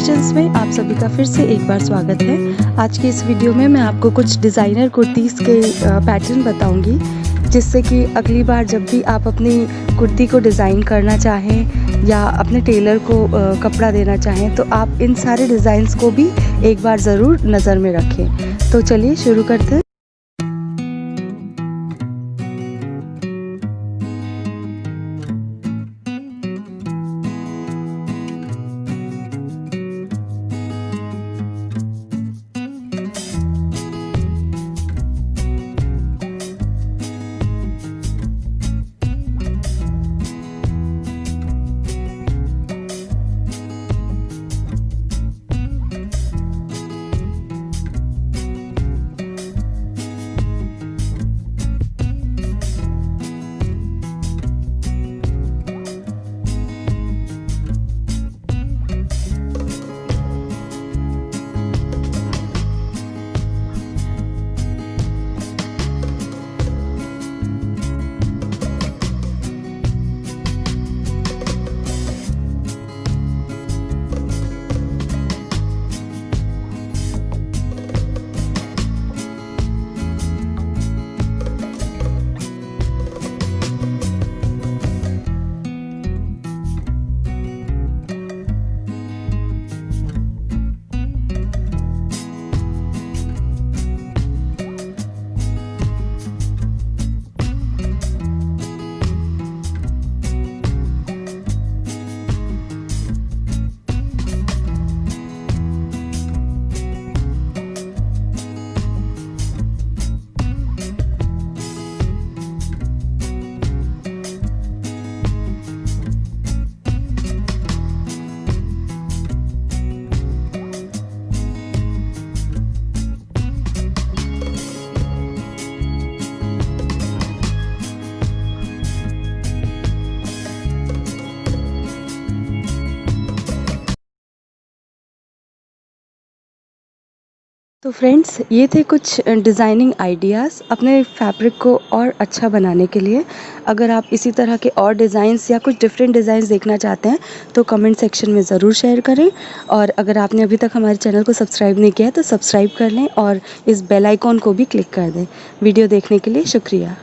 Creations में आप सभी का फिर से एक बार स्वागत है। आज की इस वीडियो में मैं आपको कुछ डिज़ाइनर कुर्तीज़ के पैटर्न बताऊंगी, जिससे कि अगली बार जब भी आप अपनी कुर्ती को डिज़ाइन करना चाहें या अपने टेलर को कपड़ा देना चाहें तो आप इन सारे डिज़ाइंस को भी एक बार ज़रूर नज़र में रखें। तो चलिए शुरू करते हैं। तो फ्रेंड्स, ये थे कुछ डिज़ाइनिंग आइडियाज़ अपने फैब्रिक को और अच्छा बनाने के लिए। अगर आप इसी तरह के और डिज़ाइंस या कुछ डिफरेंट डिज़ाइंस देखना चाहते हैं तो कमेंट सेक्शन में ज़रूर शेयर करें। और अगर आपने अभी तक हमारे चैनल को सब्सक्राइब नहीं किया है तो सब्सक्राइब कर लें और इस बेल आइकॉन को भी क्लिक कर दें। वीडियो देखने के लिए शुक्रिया।